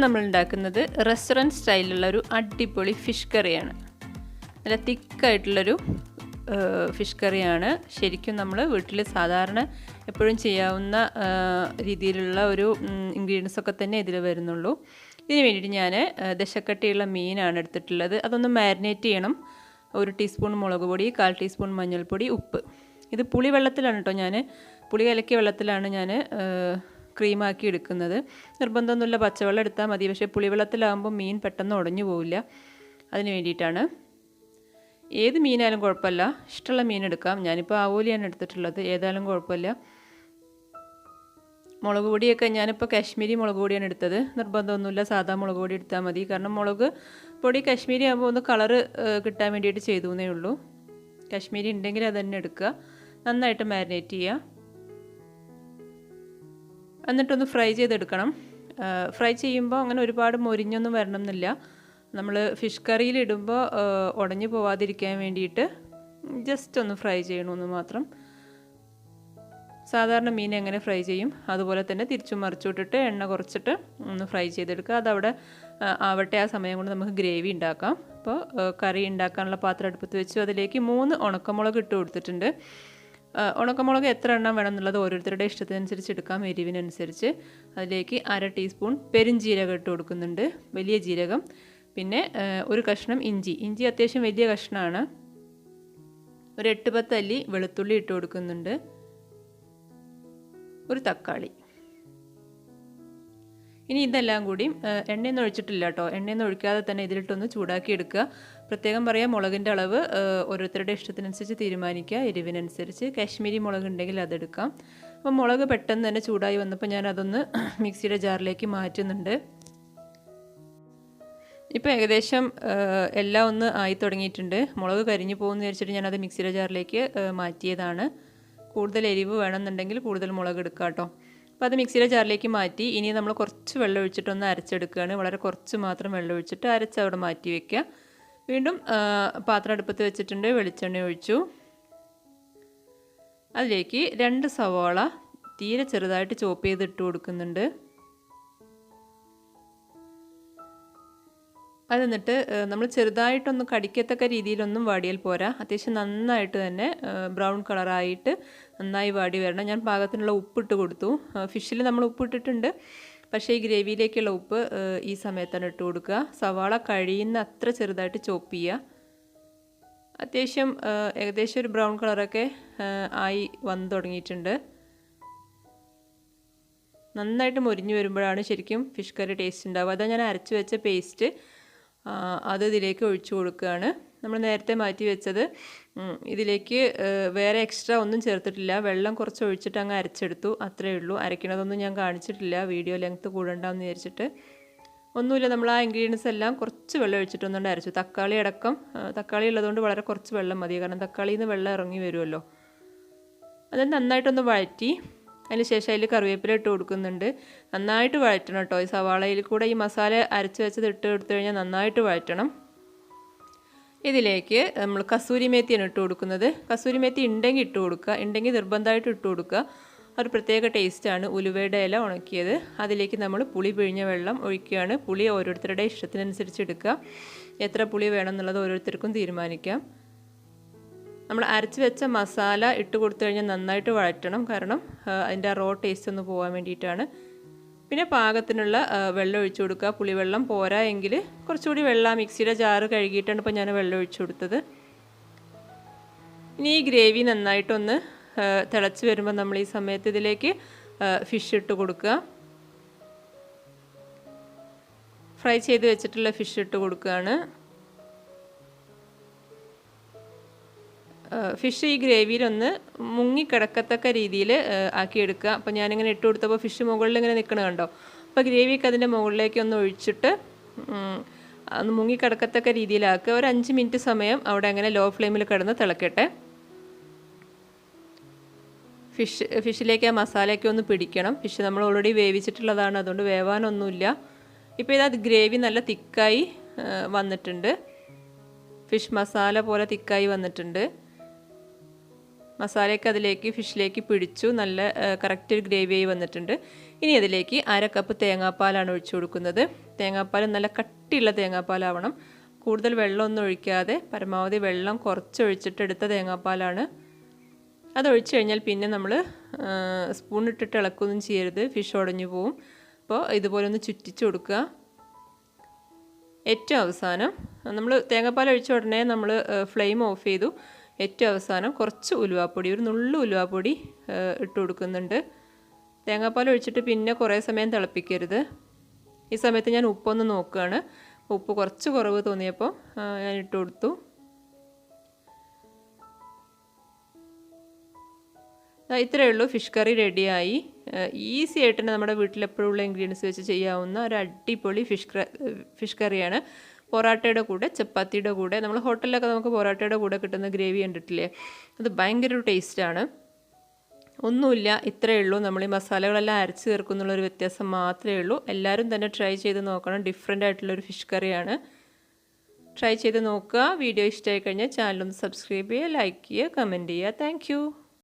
നമ്മൾ ഉണ്ടാക്കുന്നത് റെസ്റ്റോറൻറ്റ് സ്റ്റൈലിലുള്ള ഒരു അടിപൊളി ഫിഷ് കറിയാണ്. നല്ല തിക്കായിട്ടുള്ളൊരു ഫിഷ് കറിയാണ്. ശരിക്കും നമ്മൾ വീട്ടിൽ സാധാരണ എപ്പോഴും ചെയ്യാവുന്ന രീതിയിലുള്ള ഒരു ഇൻഗ്രീഡിയൻസ് ഒക്കെ തന്നെ ഇതിൽ വരുന്നുള്ളൂ. ഇതിന് വേണ്ടിയിട്ട് ഞാൻ ദശക്കട്ടിയുള്ള മീനാണ് എടുത്തിട്ടുള്ളത്. അതൊന്ന് മാരിനേറ്റ് ചെയ്യണം. 1 ടീസ്പൂൺ മുളക് പൊടി, 1/4 ടീസ്പൂൺ മഞ്ഞൾപ്പൊടി, ഉപ്പ്. ഇത് പുളി വെള്ളത്തിലാണ് കേട്ടോ, ഞാൻ പുളി കലക്കിയ വെള്ളത്തിലാണ് ഞാൻ ക്രീമാക്കി എടുക്കുന്നത്. നിർബന്ധമൊന്നുമില്ല, പച്ചവെള്ളം എടുത്താൽ മതി. പക്ഷേ പുളിവെള്ളത്തിലാകുമ്പോൾ മീൻ പെട്ടെന്ന് ഉടഞ്ഞു പോവില്ല. അതിന് വേണ്ടിയിട്ടാണ്. ഏത് മീനായാലും കുഴപ്പമില്ല, ഇഷ്ടമുള്ള മീൻ എടുക്കാം. ഞാനിപ്പോൾ ആവോലിയാണ് എടുത്തിട്ടുള്ളത്, ഏതായാലും കുഴപ്പമില്ല. മുളക് പൊടിയൊക്കെ ഞാനിപ്പോൾ കാശ്മീരി മുളക് പൊടിയാണ് എടുത്തത്. നിർബന്ധമൊന്നുമില്ല, സാധാ മുളക് പൊടി എടുത്താൽ മതി. കാരണം മുളക് പൊടി കാശ്മീരി ആകുമ്പോൾ ഒന്ന് കളറ് കിട്ടാൻ വേണ്ടിയിട്ട് ചെയ്തു എന്നേ ഉള്ളൂ. കാശ്മീരി ഉണ്ടെങ്കിൽ അത് തന്നെ എടുക്കുക. നന്നായിട്ട് മാരിനേറ്റ് ചെയ്യുക. എന്നിട്ടൊന്ന് ഫ്രൈ ചെയ്തെടുക്കണം. ഫ്രൈ ചെയ്യുമ്പോൾ അങ്ങനെ ഒരുപാട് മൊരിഞ്ഞൊന്നും വരണം എന്നില്ല. നമ്മൾ ഫിഷ് കറിയിലിടുമ്പോൾ ഉടഞ്ഞു പോവാതിരിക്കാൻ വേണ്ടിയിട്ട് ജസ്റ്റ് ഒന്ന് ഫ്രൈ ചെയ്യണമെന്ന് മാത്രം. സാധാരണ മീൻ എങ്ങനെ ഫ്രൈ ചെയ്യും അതുപോലെ തന്നെ തിരിച്ചും മറിച്ചുവിട്ടിട്ട് എണ്ണ കുറച്ചിട്ട് ഒന്ന് ഫ്രൈ ചെയ്തെടുക്കുക. അതവിടെ ആവട്ടെ. ആ സമയം കൊണ്ട് നമുക്ക് ഗ്രേവി ഉണ്ടാക്കാം. അപ്പോൾ കറി ഉണ്ടാക്കാനുള്ള പാത്രം അടുപ്പത്ത് വെച്ചു. അതിലേക്ക് 3 ഉണക്കമുളക് ഇട്ട് കൊടുത്തിട്ടുണ്ട്. ഉണക്കമുളക് എത്ര എണ്ണം വേണം എന്നുള്ളത് ഓരോരുത്തരുടെ ഇഷ്ടത്തിനനുസരിച്ച് എടുക്കാം, എരിവിനനുസരിച്ച്. അതിലേക്ക് 1/2 ടീസ്പൂൺ പെരുംജീരകം ഇട്ട് കൊടുക്കുന്നുണ്ട്, വലിയ ജീരകം. പിന്നെ 1 കഷ്ണം ഇഞ്ചി. ഇഞ്ചി അത്യാവശ്യം വലിയ കഷ്ണമാണ്. ഒരു 8-10 അല്ലി വെളുത്തുള്ളി ഇട്ട് കൊടുക്കുന്നുണ്ട്. 1 തക്കാളി. ഇനി ഇതെല്ലാം കൂടി എണ്ണയൊന്നും ഒഴിച്ചിട്ടില്ല കേട്ടോ. എണ്ണയൊന്നും ഒഴിക്കാതെ തന്നെ ഇതിലിട്ടൊന്ന് ചൂടാക്കി എടുക്കുക. പ്രത്യേകം പറയാം, മുളകിൻ്റെ അളവ് ഓരോരുത്തരുടെ ഇഷ്ടത്തിനനുസരിച്ച് തീരുമാനിക്കുക, എരിവിനനുസരിച്ച്. കാശ്മീരി മുളക് ഉണ്ടെങ്കിൽ അതെടുക്കാം. അപ്പോൾ മുളക് പെട്ടെന്ന് തന്നെ ചൂടായി വന്നപ്പോൾ ഞാൻ അതൊന്ന് മിക്സിയുടെ ജാറിലേക്ക് മാറ്റുന്നുണ്ട്. ഇപ്പോൾ ഏകദേശം എല്ലാം ഒന്ന് ആയി തുടങ്ങിയിട്ടുണ്ട്. മുളക് കരിഞ്ഞു പോകുമെന്ന് വിചാരിച്ചിട്ട് ഞാനത് മിക്സിയുടെ ജാറിലേക്ക് മാറ്റിയതാണ്. കൂടുതൽ എരിവ് വേണമെന്നുണ്ടെങ്കിൽ കൂടുതൽ മുളക് എടുക്കുക കേട്ടോ. അപ്പോൾ അത് മിക്സിയുടെ ജാറിലേക്ക് മാറ്റി. ഇനി നമ്മൾ കുറച്ച് വെള്ളം ഒഴിച്ചിട്ടൊന്ന് അരച്ചെടുക്കുകയാണ്. വളരെ കുറച്ച് മാത്രം വെള്ളം ഒഴിച്ചിട്ട് അരച്ച് അവിടെ മാറ്റി വയ്ക്കുക. വീണ്ടും പാത്രം അടുപ്പത്ത് വെച്ചിട്ടുണ്ട്. വെളിച്ചെണ്ണ ഒഴിച്ചു. അതിലേക്ക് 2 സവാള തീരെ ചെറുതായിട്ട് ചോപ്പ് ചെയ്ത് ഇട്ട് കൊടുക്കുന്നുണ്ട്. അത് എന്നിട്ട് നമ്മൾ ചെറുതായിട്ടൊന്ന് കടിക്കത്തക്ക രീതിയിലൊന്നും വാടിയാൽ പോരാ. അത്യാവശ്യം നന്നായിട്ട് തന്നെ ബ്രൗൺ കളറായിട്ട് നന്നായി വാടി വരണം. ഞാൻ പാകത്തിനുള്ള ഉപ്പിട്ട് കൊടുത്തു. ഫിഷിൽ നമ്മൾ ഉപ്പിട്ടിട്ടുണ്ട്, പക്ഷേ ഈ ഗ്രേവിയിലേക്കുള്ള ഉപ്പ് ഈ സമയത്താണ് ഇട്ട് കൊടുക്കുക. സവാള കഴിയുന്ന അത്ര ചെറുതായിട്ട് ചോപ്പ് ചെയ്യുക. അത്യാവശ്യം ഏകദേശം ഒരു ബ്രൗൺ കളറൊക്കെ ആയി വന്നു തുടങ്ങിയിട്ടുണ്ട്. നന്നായിട്ട് മൊരിഞ്ഞു വരുമ്പോഴാണ് ശരിക്കും ഫിഷ് കറി ടേസ്റ്റ് ഉണ്ടാവുക. അതാ ഞാൻ അരച്ച് വെച്ച പേസ്റ്റ് അത് ഇതിലേക്ക് ഒഴിച്ചു കൊടുക്കുകയാണ്. നമ്മൾ നേരത്തെ മാറ്റി വെച്ചത് ഇതിലേക്ക് വേറെ എക്സ്ട്രാ ഒന്നും ചേർത്തിട്ടില്ല. വെള്ളം കുറച്ച് ഒഴിച്ചിട്ട് അങ്ങ് അരച്ചെടുത്തു, അത്രയേ ഉള്ളൂ. അരയ്ക്കണതൊന്നും ഞാൻ കാണിച്ചിട്ടില്ല, വീഡിയോ ലെങ്ത്ത് കൂടണ്ടെന്ന് വിചാരിച്ചിട്ട്. ഒന്നുമില്ല, നമ്മൾ ആ ഇൻഗ്രീഡിയൻസ് എല്ലാം കുറച്ച് വെള്ളം ഒഴിച്ചിട്ടൊന്നുകൊണ്ട് അരച്ചു. തക്കാളി അടക്കം, തക്കാളി ഉള്ളതുകൊണ്ട് വളരെ കുറച്ച് വെള്ളം മതി, കാരണം തക്കാളിയിൽ നിന്ന് വെള്ളം ഇറങ്ങി വരുമല്ലോ. അത് നന്നായിട്ടൊന്ന് വഴറ്റി അതിന് ശേഷം അതിൽ കറിവേപ്പില ഇട്ട് കൊടുക്കുന്നുണ്ട്. നന്നായിട്ട് വഴറ്റണം കേട്ടോ. ഈ സവാളയിൽ കൂടെ ഈ മസാല അരച്ച് വെച്ചത് ഇട്ട് കൊടുത്തു കഴിഞ്ഞാൽ നന്നായിട്ട് വഴറ്റണം. ഇതിലേക്ക് നമ്മൾ കസൂരി മേത്തിയാണ് ഇട്ട് കൊടുക്കുന്നത്. കസൂരി മേത്തി ഉണ്ടെങ്കിൽ ഇട്ട് കൊടുക്കുക, ഉണ്ടെങ്കിൽ നിർബന്ധമായിട്ട് ഇട്ട് കൊടുക്കുക. ഒരു പ്രത്യേക ടേസ്റ്റാണ്. ഉലുവയുടെ ഇല ഉണക്കിയത്. അതിലേക്ക് നമ്മൾ പുളി പിഴിഞ്ഞ വെള്ളം ഒഴിക്കുകയാണ്. പുളി ഓരോരുത്തരുടെ ഇഷ്ടത്തിനനുസരിച്ച് എടുക്കുക. എത്ര പുളി വേണം എന്നുള്ളത് ഓരോരുത്തർക്കും തീരുമാനിക്കാം. നമ്മൾ അരച്ച് വെച്ച മസാല ഇട്ട് കൊടുത്തു കഴിഞ്ഞാൽ നന്നായിട്ട് വഴറ്റണം, കാരണം അതിൻ്റെ റോ ടേസ്റ്റ് ഒന്ന് പോകാൻ വേണ്ടിയിട്ടാണ്. പിന്നെ പാകത്തിനുള്ള വെള്ളം ഒഴിച്ചു കൊടുക്കുക. പുളിവെള്ളം പോരാ എങ്കിൽ കുറച്ചുകൂടി വെള്ളം, മിക്സിയുടെ ജാറ് കഴുകിയിട്ടാണ് ഇപ്പോൾ ഞാൻ വെള്ളം ഒഴിച്ചു കൊടുത്തത്. ഇനി ഈ ഗ്രേവി നന്നായിട്ടൊന്ന് തിളച്ച് വരുമ്പോൾ നമ്മൾ ഈ സമയത്ത് ഇതിലേക്ക് ഫിഷ് ഇട്ട് കൊടുക്കുക. ഫ്രൈ ചെയ്ത് വെച്ചിട്ടുള്ള ഫിഷ് ഇട്ട് കൊടുക്കുകയാണ്. ഫിഷ് ഈ ഗ്രേവിയിലൊന്ന് മുങ്ങിക്കിടക്കത്തക്ക രീതിയിൽ ആക്കിയെടുക്കുക. അപ്പോൾ ഞാനിങ്ങനെ ഇട്ട് കൊടുത്തപ്പോൾ ഫിഷ് മുകളിൽ ഇങ്ങനെ നിൽക്കണ കണ്ടോ. അപ്പോൾ ഗ്രേവിയൊക്കെ അതിൻ്റെ മുകളിലേക്ക് ഒന്ന് ഒഴിച്ചിട്ട് ഒന്ന് മുങ്ങിക്കിടക്കത്തക്ക രീതിയിലാക്കുക. ഒരു 5 മിനിറ്റ് സമയം അവിടെ അങ്ങനെ ലോ ഫ്ലെയിമിൽ കിടന്ന് തിളക്കട്ടെ. ഫിഷിലേക്ക് ആ മസാലയൊക്കെ ഒന്ന് പിടിക്കണം. ഫിഷ് നമ്മൾ ഓൾറെഡി വേവിച്ചിട്ടുള്ളതാണ്, അതുകൊണ്ട് വേവാനൊന്നുമില്ല. ഇപ്പോൾ ഇത് ഗ്രേവി നല്ല തിക്കായി വന്നിട്ടുണ്ട്. ഫിഷ് മസാല പോലെ തിക്കായി വന്നിട്ടുണ്ട്. മസാലയൊക്കെ അതിലേക്ക് ഫിഷിലേക്ക് പിടിച്ചു. നല്ല കറക്റ്റ് ഒരു ഗ്രേവിയായി വന്നിട്ടുണ്ട്. ഇനി അതിലേക്ക് 1/2 കപ്പ് തേങ്ങാപ്പാലാണ് ഒഴിച്ചു കൊടുക്കുന്നത്. തേങ്ങാപ്പാൽ നല്ല കട്ടിയുള്ള തേങ്ങാപ്പാലാവണം. കൂടുതൽ വെള്ളമൊന്നും ഒഴിക്കാതെ പരമാവധി വെള്ളം കുറച്ചൊഴിച്ചിട്ട് എടുത്ത തേങ്ങാപ്പാലാണ്. അതൊഴിച്ച് കഴിഞ്ഞാൽ പിന്നെ നമ്മൾ സ്പൂണിട്ടിട്ട് ഇളക്കൊന്നും ചെയ്യരുത്, ഫിഷ് ഉടഞ്ഞു പോവും. അപ്പോൾ ഇതുപോലെ ഒന്ന് ചുറ്റിച്ച് കൊടുക്കുക. ഏറ്റവും അവസാനം നമ്മൾ തേങ്ങാപ്പാൽ ഒഴിച്ച ഉടനെ നമ്മൾ ഫ്ലെയിം ഓഫ് ചെയ്തു. ഏറ്റവും അവസാനം കുറച്ച് ഉലുവാപ്പൊടി, ഒരു നുള്ളു ഉലുവാപ്പൊടി ഇട്ട് കൊടുക്കുന്നുണ്ട്. തേങ്ങാപ്പാൽ ഒഴിച്ചിട്ട് പിന്നെ കുറേ സമയം തിളപ്പിക്കരുത്. ഈ സമയത്ത് ഞാൻ ഉപ്പൊന്ന് നോക്കുകയാണ്. ഉപ്പ് കുറച്ച് കുറവ് തോന്നിയപ്പോൾ ഞാൻ ഇട്ട് കൊടുത്തു. ഇത്രയേ ഉള്ളൂ, ഫിഷ് കറി റെഡിയായി. ഈസി ആയിട്ട് തന്നെ നമ്മുടെ വീട്ടിലെപ്പോഴുള്ള ഇൻഗ്രീഡിയൻസ് വെച്ച് ചെയ്യാവുന്ന ഒരു അടിപൊളി ഫിഷ് കറിയാണ്. പൊറാട്ടയുടെ കൂടെ, ചപ്പാത്തിയുടെ കൂടെ, നമ്മൾ ഹോട്ടലിലൊക്കെ നമുക്ക് പൊറാട്ടയുടെ കൂടെ കിട്ടുന്ന ഗ്രേവി കണ്ടിട്ടില്ലേ, അത് ഭയങ്കര ഒരു ടേസ്റ്റാണ്. ഒന്നുമില്ല, ഇത്രയേ ഉള്ളൂ. നമ്മൾ ഈ മസാലകളെല്ലാം അരച്ച് ചേർക്കുന്നുള്ളൊരു വ്യത്യാസം മാത്രമേ ഉള്ളൂ. എല്ലാവരും തന്നെ ട്രൈ ചെയ്ത് നോക്കണം. ഡിഫറെൻ്റ് ആയിട്ടുള്ളൊരു ഫിഷ് കറിയാണ്. ട്രൈ ചെയ്ത് നോക്കുക. വീഡിയോ ഇഷ്ടമായി കഴിഞ്ഞാൽ ചാനലൊന്ന് സബ്സ്ക്രൈബ് ചെയ്യുക, ലൈക്ക് ചെയ്യുക, കമൻറ്റ് ചെയ്യുക. താങ്ക്